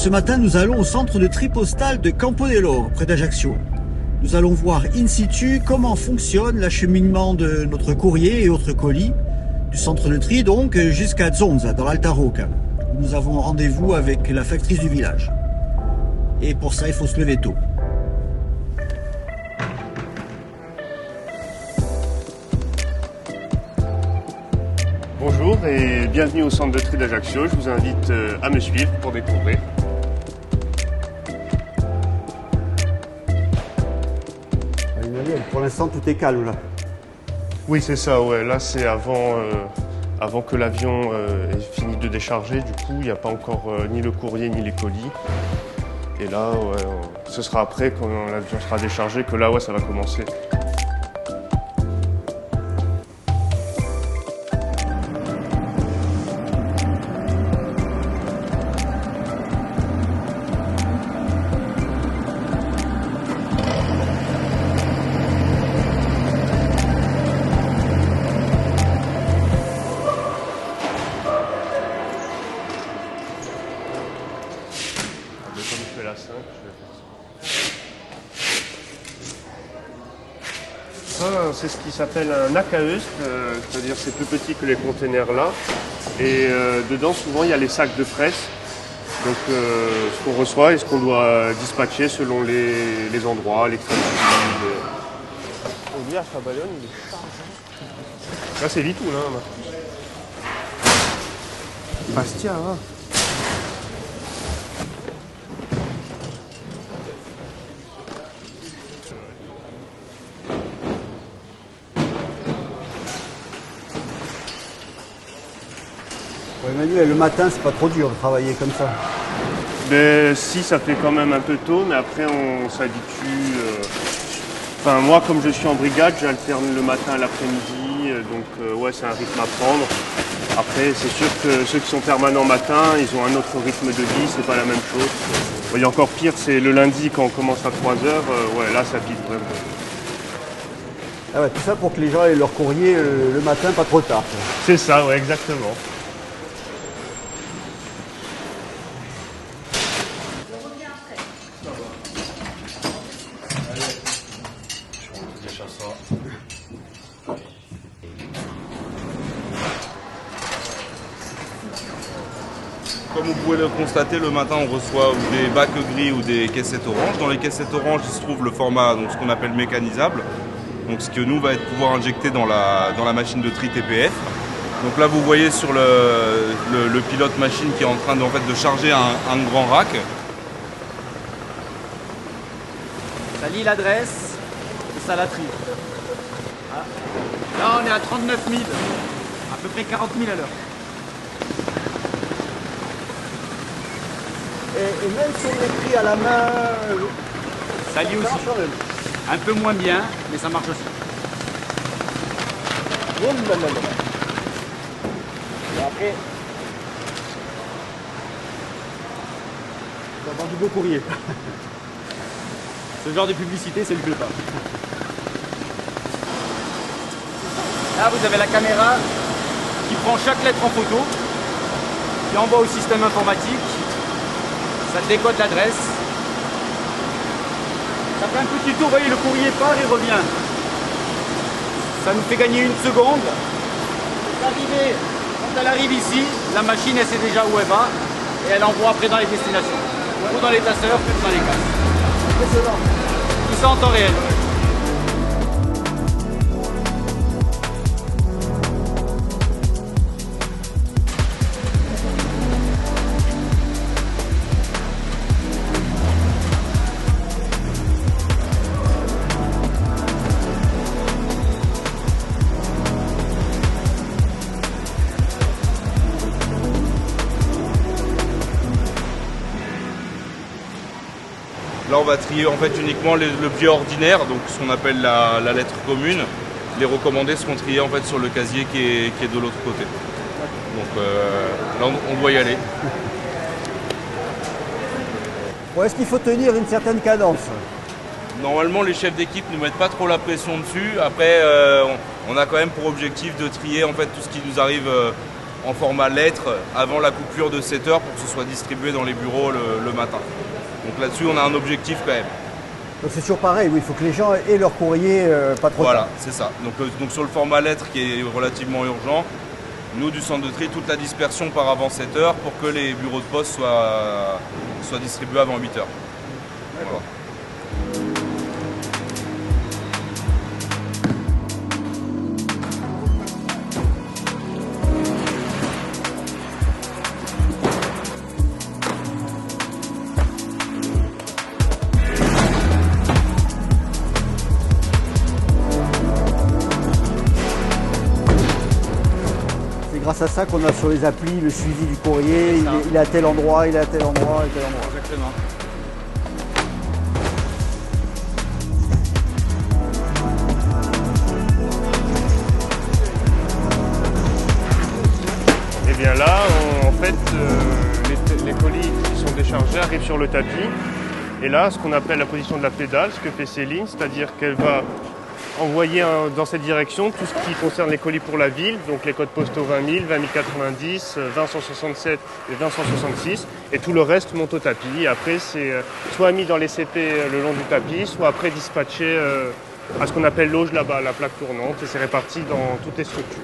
ce matin, nous allons au centre de tri postal de Campodello, près d'Ajaccio. Nous allons voir in situ comment fonctionne l'acheminement de notre courrier et autres colis, du centre de tri donc jusqu'à Zonza, dans l'Alta Rocca. Nous avons rendez-vous avec la factrice du village. Et pour ça, il faut se lever tôt. Bonjour et bienvenue au centre de tri d'Ajaccio. Je vous invite à me suivre pour découvrir. Pour l'instant, tout est calme là. Oui, c'est ça, ouais. Là, c'est avant que l'avion ait fini de décharger. Du coup, il n'y a pas encore ni le courrier ni les colis. Et là, ouais, ce sera après, quand l'avion sera déchargé, que là, ouais, ça va commencer. Comme je fais la 5, je vais faire ça. Ça, c'est ce qui s'appelle un AKE, c'est-à-dire c'est plus petit que les containers là. Et dedans, souvent, il y a les sacs de presse. Donc, ce qu'on reçoit et ce qu'on doit dispatcher selon les endroits, l'extraction. On dit à Chabalonne, il est chargé. Là, c'est vite ou là Bastia, hein. Emmanuel, le matin, c'est pas trop dur de travailler comme ça. Ben, si, ça fait quand même un peu tôt, mais après on s'habitue. Enfin, moi, comme je suis en brigade, j'alterne le matin et l'après-midi, donc ouais, c'est un rythme à prendre. Après, c'est sûr que ceux qui sont permanents matin, ils ont un autre rythme de vie, c'est pas la même chose. Il y a encore pire, c'est le lundi quand on commence à 3 heures, ouais, là ça pique vraiment. Ah ouais, tout ça pour que les gens aient leur courrier le matin, pas trop tard. C'est ça, ouais, exactement. Comme vous pouvez le constater, le matin on reçoit ou des bacs gris ou des caissettes oranges. Dans les caissettes oranges, il se trouve le format, donc ce qu'on appelle mécanisable, donc ce que nous va être pouvoir injecter dans la machine de tri TPF. Donc là vous voyez sur le pilote machine qui est en train de charger un grand rack. Ça lit l'adresse et ça la trie. Ah. Là on est à 39 000, à peu près 40 000 à l'heure. Et même si on écrit à la main, ça lit aussi. Un peu moins bien, mais ça marche aussi. Et après, on va avoir du beau courrier. Ce genre de publicité, ça lui plaît pas. Là, vous avez la caméra qui prend chaque lettre en photo, qui envoie au système informatique. Ça décode l'adresse. Ça fait un petit tour, vous voyez, le courrier part et revient. Ça nous fait gagner 1 seconde. Quand elle arrive ici, la machine, elle sait déjà où elle va et elle envoie après dans les destinations. Ou dans les tasseurs, ou dans les casses. Tout ça en temps réel. Là on va trier en fait uniquement le billet ordinaire, donc ce qu'on appelle la lettre commune. Les recommandés seront triés en fait sur le casier qui est de l'autre côté. Donc là on doit y aller. Bon, est-ce qu'il faut tenir une certaine cadence? Normalement les chefs d'équipe ne mettent pas trop la pression dessus. Après on a quand même pour objectif de trier en fait tout ce qui nous arrive en format lettre avant la coupure de 7 heures pour que ce soit distribué dans les bureaux le matin. Donc là-dessus, on a un objectif quand même. Donc c'est toujours pareil, oui, il faut que les gens aient leur courrier pas trop tard. Voilà, c'est ça. Donc sur le format lettre qui est relativement urgent, nous du centre de tri, toute la dispersion part avant 7 heures pour que les bureaux de poste soient distribués avant 8 heures. Voilà. Grâce à ça qu'on a sur les applis le suivi du courrier, il est à tel endroit, il est à tel endroit, et tel endroit. Exactement. Et bien là, en fait, les colis qui sont déchargés arrivent sur le tapis. Et là, ce qu'on appelle la position de la pédale, ce que fait Céline, c'est-à-dire qu'elle va envoyer dans cette direction tout ce qui concerne les colis pour la ville, donc les codes postaux 20 000, 20 090, 20 167 et 20 166, et tout le reste monte au tapis. Et après, c'est soit mis dans les CP le long du tapis, soit après dispatché à ce qu'on appelle l'auge là-bas, la plaque tournante, et c'est réparti dans toutes les structures.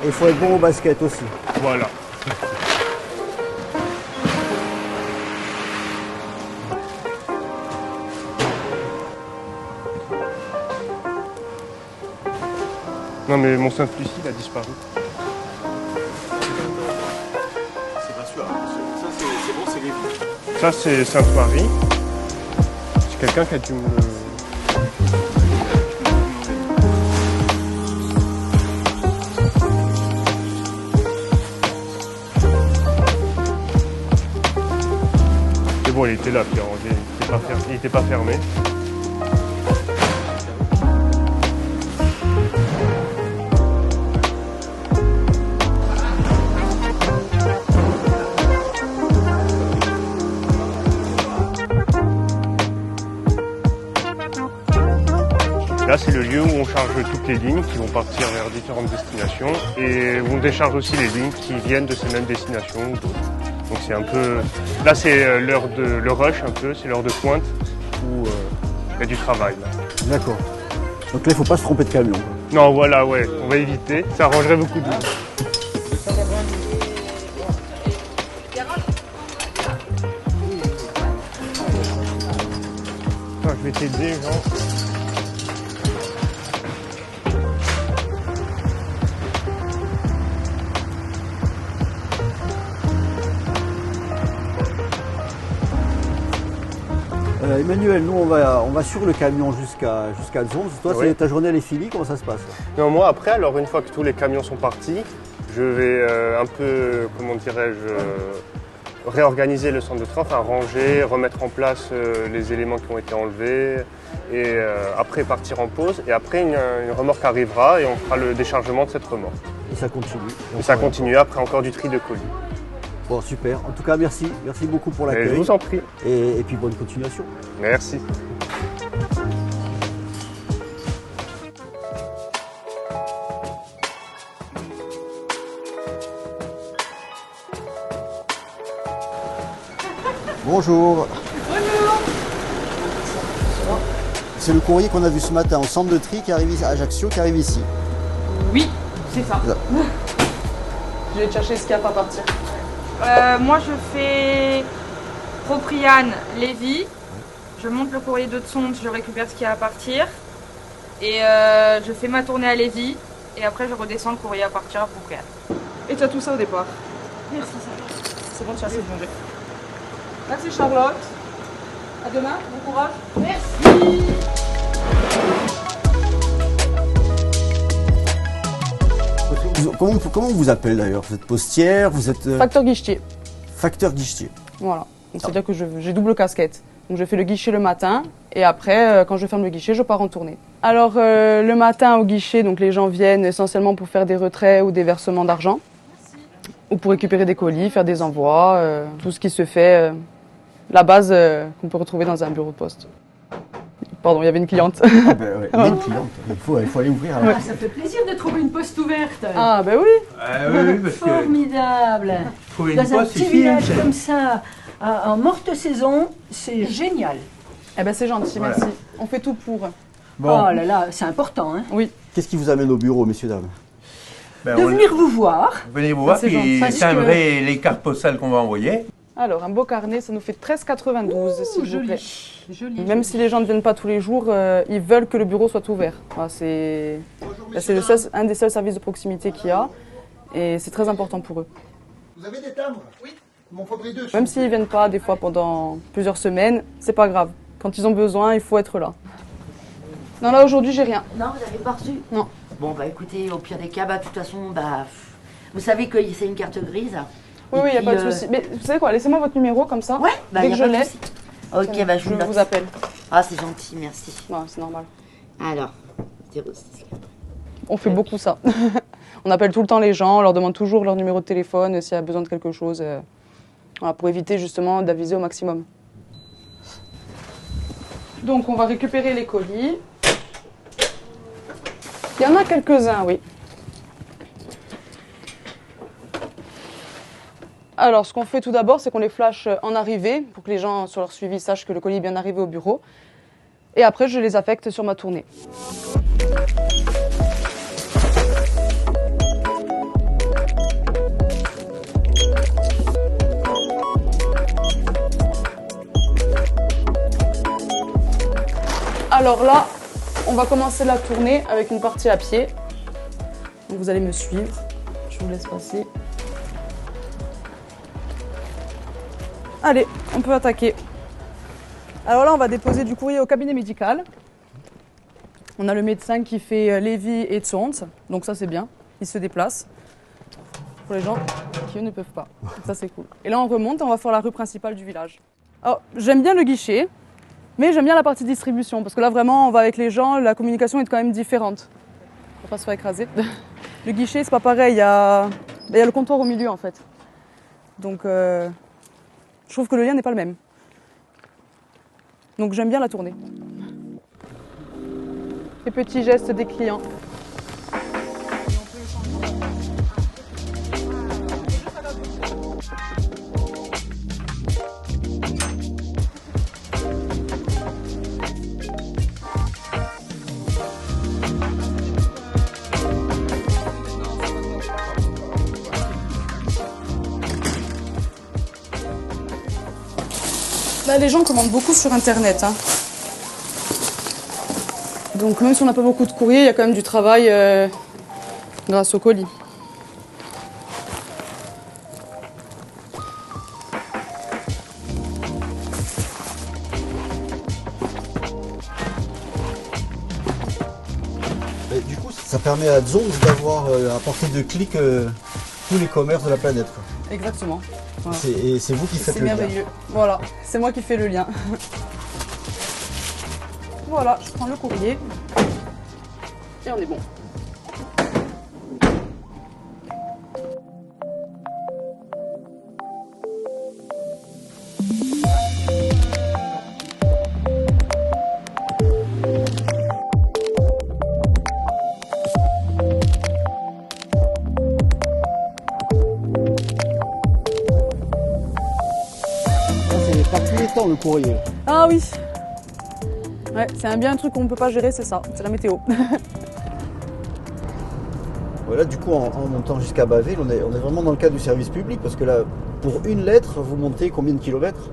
Et il faut être bon au basket aussi. Voilà. Non mais mon Saint-Lucie, il a disparu. C'est pas sûr. Ça, c'est bon, c'est les. Ça, c'est Sainte-Marie. C'est quelqu'un qui a dû me le... C'est bon, il était là, Pierre. Il n'était pas fermé. Là, c'est le lieu où on charge toutes les lignes qui vont partir vers différentes destinations et où on décharge aussi les lignes qui viennent de ces mêmes destinations ou d'autres. Donc c'est un peu... Là, c'est l'heure de le rush un peu, c'est l'heure de pointe où il y a du travail. D'accord. Donc là, il ne faut pas se tromper de camion. Non, voilà, ouais, on va éviter. Ça arrangerait beaucoup de monde. Attends, je vais t'aider, Jean. Emmanuel, nous on va sur le camion jusqu'à Zonz. Toi, Oui. ta journée elle est finie, comment ça se passe? Non, moi après, alors une fois que tous les camions sont partis, je vais un peu, comment dirais-je, réorganiser le centre de train, enfin ranger, remettre en place les éléments qui ont été enlevés et après partir en pause. Et après, une remorque arrivera et on fera le déchargement de cette remorque. Et ça continue. Et ça continue après encore du tri de colis. Bon, super. En tout cas, merci. Merci beaucoup pour Et l'accueil. je vous en prie. Et puis bonne continuation. Merci. Bonjour. C'est le courrier qu'on a vu ce matin au centre de tri qui arrive à Ajaccio, qui arrive ici. Oui, c'est ça. Ça. Je vais te chercher ce qu'il y a pas partir. Moi, je fais Propriane, Lévis. Je monte le courrier de Tsontes, je récupère ce qu'il y a à partir. Et je fais ma tournée à Lévis. Et après, je redescends le courrier à partir à Propriane. Et tu as tout ça au départ. Merci, ça. C'est bon, tu as assez de manger. Merci Charlotte. À demain, bon courage. Merci. Comment on vous appelle d'ailleurs? Vous êtes postière, vous êtes Facteur guichetier. facteur guichetier. Voilà. C'est-à-dire que j'ai double casquette. Donc je fais le guichet le matin et après, quand je ferme le guichet, je pars en tournée. Alors le matin au guichet, donc les gens viennent essentiellement pour faire des retraits ou des versements d'argent. Ou pour récupérer des colis, faire des envois, tout ce qui se fait, la base qu'on peut retrouver dans un bureau de poste. Pardon, il y avait une cliente. Ah ben, ouais, il y a une cliente. Il faut aller ouvrir. Ah, ça fait plaisir de trouver une poste ouverte. Ah ben oui. Oui, parce que Formidable. trouver une Dans un poste, petit c'est fine. village comme ça, en morte saison, c'est génial. Eh ben c'est gentil, Voilà. merci. On fait tout pour. Bon, Oh là là, c'est important. Hein. Oui. qu'est-ce qui vous amène au bureau, messieurs, dames? Ben, De on- venir vous voir. Venez vous voir, C'est gentil. puis Parce timbrer les cartes postales qu'on va envoyer. Alors, un beau carnet, ça nous fait 13,92 s'il vous plaît. Joli. Même si les gens ne viennent pas tous les jours, ils veulent que le bureau soit ouvert. Voilà, c'est le un des seuls services de proximité qu'il y a et c'est très important pour eux. Vous avez des timbres? Oui. Il m'en faudrait 2. Même s'ils ne viennent pas des fois pendant plusieurs semaines, c'est pas grave. Quand ils ont besoin, il faut être là. Non, là aujourd'hui, j'ai rien. Non, vous n'avez pas reçu? Non. Bon, bah écoutez, au pire des cas, bah, de toute façon, bah, vous savez que c'est une carte grise. Oui, Et oui, il n'y a puis, pas de souci. Mais vous savez quoi, laissez-moi votre numéro comme ça. Ouais, bah, Dès y a que je pas de l'ai, souci. Ok, bah, je je vous note. vous appelle. Ah, c'est gentil, merci. Ouais, c'est normal. Alors, 06. On fait beaucoup ça. On appelle tout le temps les gens, on leur demande toujours leur numéro de téléphone s'il y a besoin de quelque chose. Voilà, pour éviter justement d'aviser au maximum. Donc on va récupérer les colis. Il y en a quelques-uns, oui. Alors ce qu'on fait tout d'abord, c'est qu'on les flash en arrivée pour que les gens sur leur suivi sachent que le colis est bien arrivé au bureau. Et après, je les affecte sur ma tournée. Alors là, on va commencer la tournée avec une partie à pied. Donc vous allez me suivre. Je vous laisse passer. Allez, on peut attaquer. Alors là, on va déposer du courrier au cabinet médical. On a le médecin qui fait Lévis et Tsont. Donc ça, c'est bien. Il se déplace. Pour les gens qui eux, ne peuvent pas. Donc ça, c'est cool. Et là, on remonte et on va faire la rue principale du village. Alors, j'aime bien le guichet. Mais j'aime bien la partie distribution, parce que là vraiment on va avec les gens, la communication est quand même différente. On va pas se faire écraser. Le guichet c'est pas pareil, il y a le comptoir au milieu en fait. Donc je trouve que le lien n'est pas le même. Donc j'aime bien la tournée. Les petits gestes des clients. Là, les gens commandent beaucoup sur Internet. Hein. Donc, même si on n'a pas beaucoup de courrier, il y a quand même du travail grâce au colis. Et du coup, ça permet à Zonx d'avoir à portée de clic tous les commerces de la planète, quoi. Exactement. Voilà. Et c'est vous qui faites C'est le lien. merveilleux. Voilà, c'est moi qui fais le lien. Voilà, je prends le courrier. Et on est bon. C'est pas tous les temps le courrier. Ah oui. Ouais, c'est bien un truc qu'on ne peut pas gérer, c'est ça. C'est la météo. Voilà, du coup, en montant jusqu'à Bâvel, on est vraiment dans le cadre du service public, parce que là, pour une lettre, vous montez combien de kilomètres?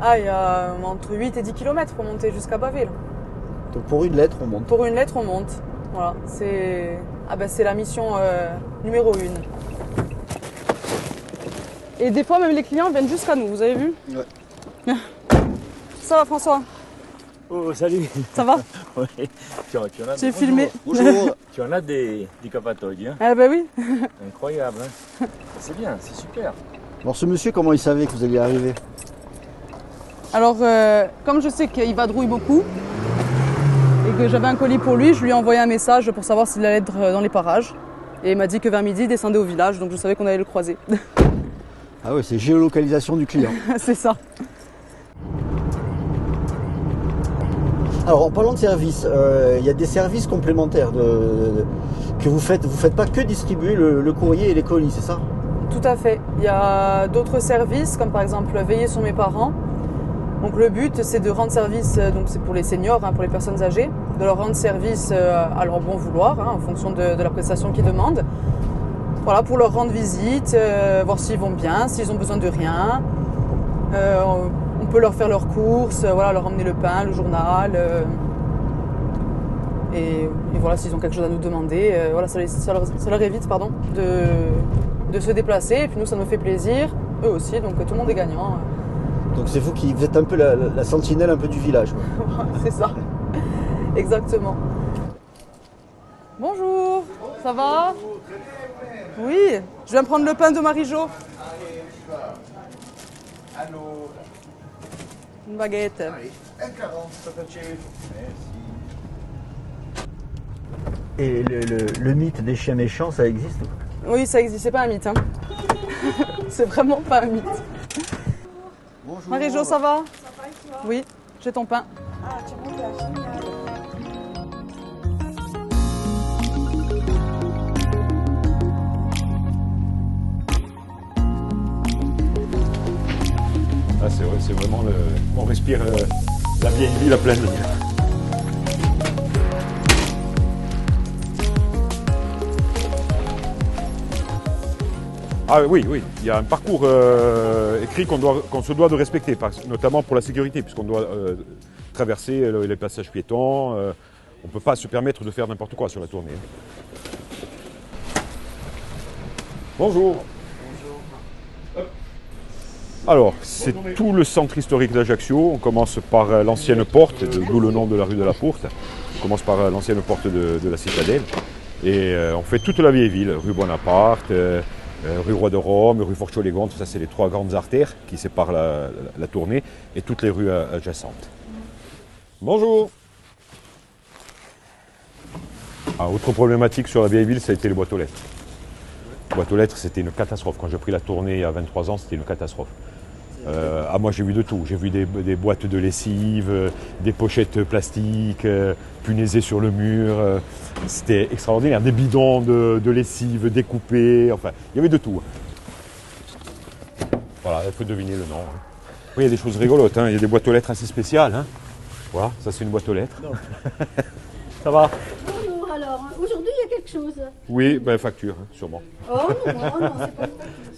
Ah, il y a entre 8 et 10 km pour monter jusqu'à Bâvel. Donc pour une lettre, on monte. Pour une lettre, on monte. Voilà, c'est c'est la mission numéro 1. Et des fois, même les clients viennent jusqu'à nous, vous avez vu? Ouais. Ça va, François? Oh, salut. Ça va? Oui. Tu en as J'ai filmé. Bonjour. Tu en as des capatoïdes, hein. Ah bah oui. Incroyable, hein. C'est bien, c'est super. Alors ce monsieur, comment il savait que vous alliez arriver? Alors, comme je sais qu'il vadrouille beaucoup et que j'avais un colis pour lui, je lui ai envoyé un message pour savoir s'il allait être dans les parages. Et il m'a dit que vers midi, il descendait au village, donc je savais qu'on allait le croiser. Ah ouais, c'est géolocalisation du client. C'est ça. Alors, en parlant de services, il y a des services complémentaires que vous faites. Vous faites pas que distribuer le courrier et les colis, c'est ça? Tout à fait. Il y a d'autres services, comme par exemple veiller sur mes parents. Donc le but, c'est de rendre service, donc c'est pour les seniors, pour les personnes âgées, de leur rendre service à leur bon vouloir, en fonction de la prestation qu'ils demandent. Voilà, pour leur rendre visite, voir s'ils vont bien, s'ils ont besoin de rien. On peut leur faire leurs courses, voilà, leur emmener le pain, le journal. Et voilà, s'ils ont quelque chose à nous demander, voilà, ça leur évite de se déplacer. Et puis nous, ça nous fait plaisir, eux aussi, donc tout le monde est gagnant. Donc c'est vous qui êtes un peu la sentinelle un peu du village. C'est ça, exactement. Bonjour, ça va? Oui, je viens prendre le pain de Marie-Jo. Allô. Une baguette. Allez, 1,40. Et le mythe des chiens méchants, ça existe? Oui, ça existe, c'est pas un mythe. C'est vraiment pas un mythe. Bonjour. Marie-Jo, ça va? Ça va et toi? Oui, j'ai ton pain. Ah, tu montes là, génial. Ah, c'est vrai, c'est vraiment on respire la vieille ville à pleine ligne. Ah oui, il y a un parcours écrit qu'on se doit de respecter, notamment pour la sécurité, puisqu'on doit traverser les passages piétons. On ne peut pas se permettre de faire n'importe quoi sur la tournée. Bonjour. Alors, c'est tout le centre historique d'Ajaccio. On commence par l'ancienne porte, d'où le nom de la rue de la Porte. On commence par l'ancienne porte de la citadelle. Et on fait toute la vieille ville, rue Bonaparte, rue Roi de Rome, rue Forcholégon, tout ça c'est les 3 grandes artères qui séparent la tournée et toutes les rues adjacentes. Bonjour. Autre problématique sur la vieille ville, ça a été les boîtes aux lettres. Les boîtes aux lettres, c'était une catastrophe. Quand j'ai pris la tournée il y a 23 ans, c'était une catastrophe. Moi j'ai vu de tout. J'ai vu des boîtes de lessive, des pochettes plastiques, punaisées sur le mur. C'était extraordinaire. Des bidons de lessive découpés. Enfin, il y avait de tout. Voilà, il faut deviner le nom. Oui, il y a des choses rigolotes. Il y a des boîtes aux lettres assez spéciales. Voilà, ça c'est une boîte aux lettres. Ça va? Bonjour, alors, aujourd'hui il y a quelque chose. Oui, facture, sûrement. Oh non, c'est pas une facture.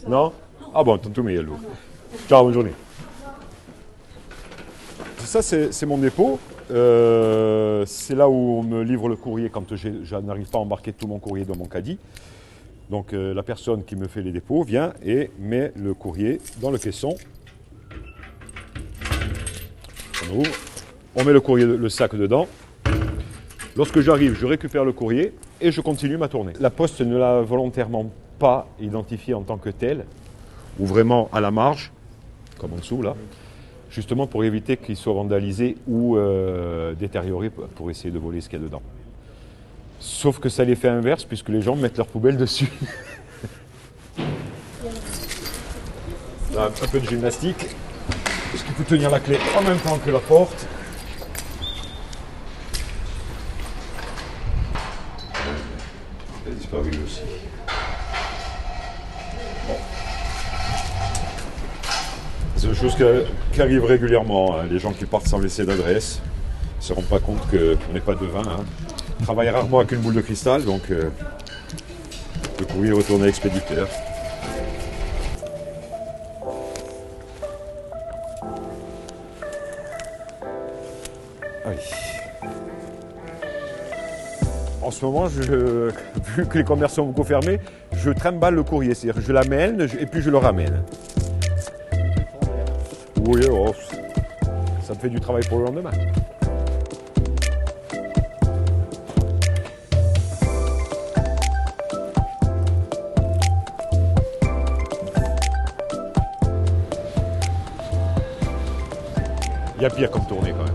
Ça. Non? Ah bon, tanto meglio. Ciao, bonne journée. Ça, c'est mon dépôt. C'est là où on me livre le courrier quand je n'arrive pas à embarquer tout mon courrier dans mon caddie. Donc la personne qui me fait les dépôts vient et met le courrier dans le caisson. On ouvre, on met le courrier, le sac dedans. Lorsque j'arrive, je récupère le courrier et je continue ma tournée. La Poste ne l'a volontairement pas identifié en tant que tel, ou vraiment à la marge, comme en dessous là, justement pour éviter qu'il soit vandalisé ou détérioré pour essayer de voler ce qu'il y a dedans. Sauf que ça a l'effet inverse puisque les gens mettent leurs poubelles dessus. Là, un peu de gymnastique, parce qu'il faut tenir la clé en même temps que la porte. Elle a disparu aussi. Bon. C'est une chose qui arrive régulièrement. Les gens qui partent sans laisser d'adresse ne se rendent pas compte qu'on n'est pas devin. On travaille rarement avec une boule de cristal, donc le courrier retourne à l'expéditeur. Allez. En ce moment, vu que les commerces sont beaucoup fermés, je trimballe le courrier, c'est-à-dire je l'amène et puis je le ramène. Oui, ça me fait du travail pour le lendemain. Il y a pire comme tournée quand même.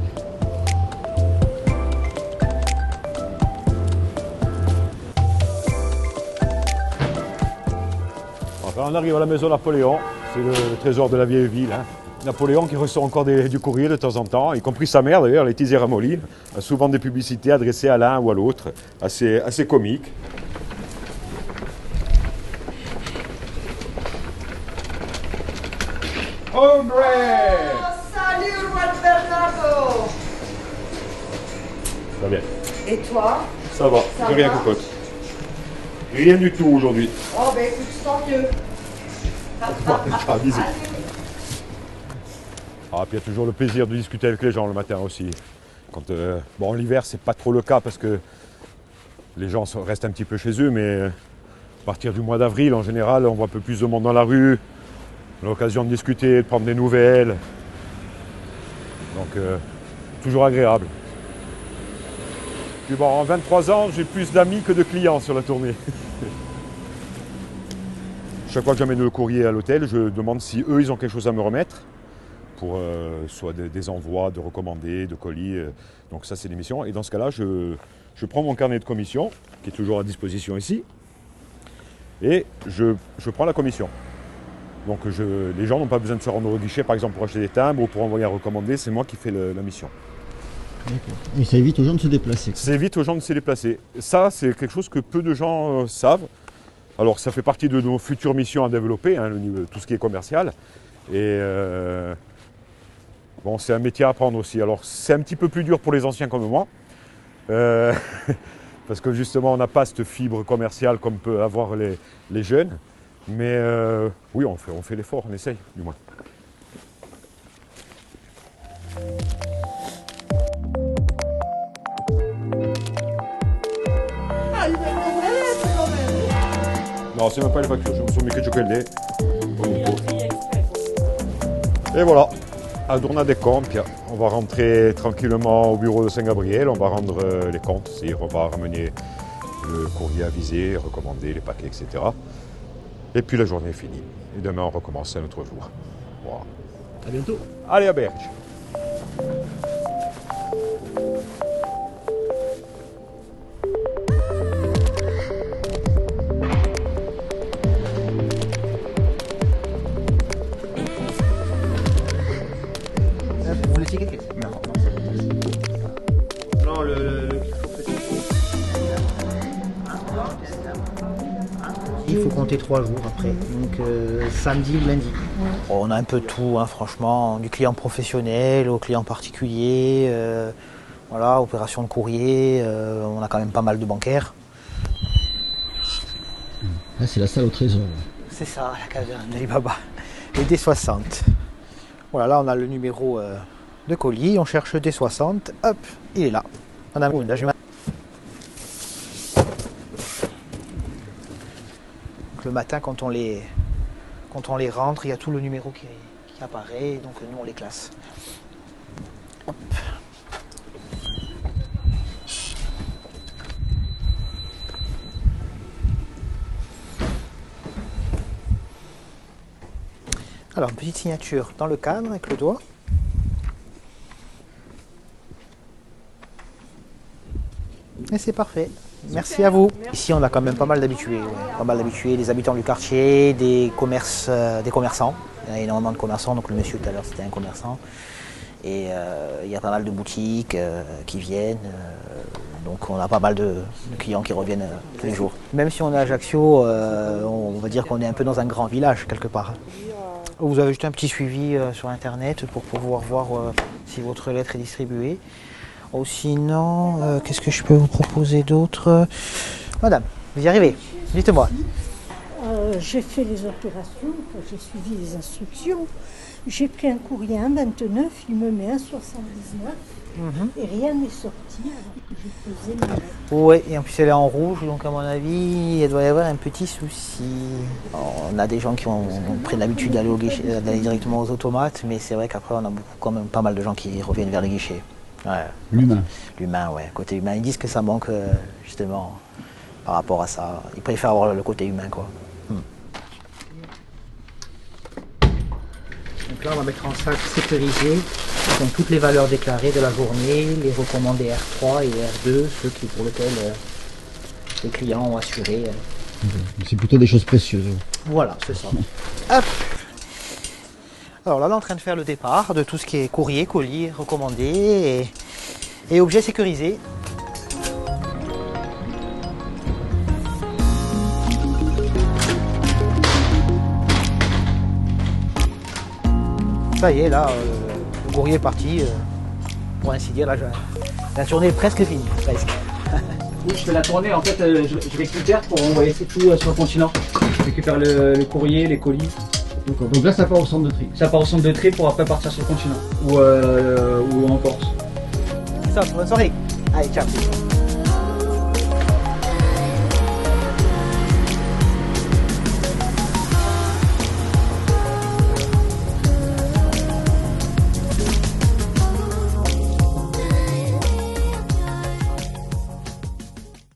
Enfin, on arrive à la maison Napoléon, c'est le trésor de la vieille ville. Napoléon qui reçoit encore du courrier de temps en temps, y compris sa mère d'ailleurs, Laetitia Ramoline, a souvent des publicités adressées à l'un ou à l'autre, assez comiques. Hombre! Salut Juan Bernardo! Ça va bien. Et toi? Ça va, j'ai rien cocotte. Rien du tout aujourd'hui. Oh ben écoute, tant mieux. Ah, bisous. Ah, puis il y a toujours le plaisir de discuter avec les gens le matin aussi. Quand, bon, l'hiver, c'est pas trop le cas parce que les gens restent un petit peu chez eux, mais à partir du mois d'avril, en général, on voit un peu plus de monde dans la rue. On a l'occasion de discuter, de prendre des nouvelles. Donc, toujours agréable. Puis bon, en 23 ans, j'ai plus d'amis que de clients sur la tournée. Chaque fois que j'amène le courrier à l'hôtel, je demande si eux, ils ont quelque chose à me remettre. Pour soit des envois, de recommandés, de colis. Donc ça, c'est des missions. Et dans ce cas-là, je prends mon carnet de commission, qui est toujours à disposition ici, et je prends la commission. Donc les gens n'ont pas besoin de se rendre au guichet, par exemple, pour acheter des timbres ou pour envoyer un recommandé, c'est moi qui fais la mission. Et ça évite aux gens de se déplacer. Ça évite aux gens de se déplacer. Ça, c'est quelque chose que peu de gens savent. Alors, ça fait partie de nos futures missions à développer, hein, tout ce qui est commercial. Et bon, c'est un métier à apprendre aussi. Alors, c'est un petit peu plus dur pour les anciens comme moi. Parce que justement, on n'a pas cette fibre commerciale comme peuvent avoir les jeunes. Mais oui, on fait l'effort, on essaye du moins. Non, c'est même pas les factures, je me suis mis que chocolat. Et voilà, à Dourna des comptes, on va rentrer tranquillement au bureau de Saint-Gabriel, on va rendre les comptes, c'est-à-dire on va ramener le courrier avisé, recommander les paquets, etc. Et puis la journée est finie. Et demain, on recommence un autre jour. Voilà. À bientôt. Allez, à Berge. Vous laissez quelque chose? Non, Il faut compter 3 jours après, donc samedi ou lundi. On a un peu de tout, hein, franchement, du client professionnel au client particulier, voilà, opération de courrier, on a quand même pas mal de bancaires. Là, c'est la salle au trésor. C'est ça, la caverne d'Alibaba, le D60. Voilà, là on a le numéro de colis, on cherche le D60, hop, il est là. Madame, là, le matin, quand on les rentre, il y a tout le numéro qui apparaît, donc nous on les classe. Hop. Alors, une petite signature dans le cadre avec le doigt. Et c'est parfait. Merci à vous. Ici, on a quand même pas mal d'habitués. Pas mal d'habitués, des habitants du quartier, des commerçants. Il y a énormément de commerçants. Donc le monsieur tout à l'heure, c'était un commerçant. Et il y a pas mal de boutiques qui viennent. Donc on a pas mal de clients qui reviennent tous les jours. Même si on est à Ajaccio, on va dire qu'on est un peu dans un grand village quelque part. Vous avez juste un petit suivi sur Internet pour pouvoir voir si votre lettre est distribuée. Ou sinon, qu'est-ce que je peux vous proposer d'autre? Madame, vous y arrivez? Dites-moi. J'ai fait les opérations, j'ai suivi les instructions. J'ai pris un courrier 1,29, il me met 1,79 et rien n'est sorti alors que j'ai posé ma lettre. Oui, et en plus elle est en rouge, donc à mon avis, il doit y avoir un petit souci. On a des gens qui ont pris l'habitude d'aller au guichet, d'aller directement aux automates, mais c'est vrai qu'après on a quand même pas mal de gens qui reviennent vers les guichets. Ouais. L'humain. L'humain, ouais. Côté humain. Ils disent que ça manque justement par rapport à ça. Ils préfèrent avoir le côté humain, quoi. Donc là, on va mettre en sac sécurisé donc toutes les valeurs déclarées de la journée, les recommandés R3 et R2, ceux pour lesquels les clients ont assuré. C'est plutôt des choses précieuses. Voilà, c'est ça. Hop. Alors là, on est en train de faire le départ de tout ce qui est courrier, colis, recommandé et objets sécurisés. Ça y est, là, le courrier est parti. Pour ainsi dire, là, la journée est presque finie, presque. Oui, je fais la tournée, en fait, je récupère pour envoyer tout sur le continent. Je récupère le courrier, les colis. Donc là, ça part au centre de tri. Ça part au centre de tri pour après partir sur le continent ou en Corse. Ça, bonne soirée. Allez, ciao.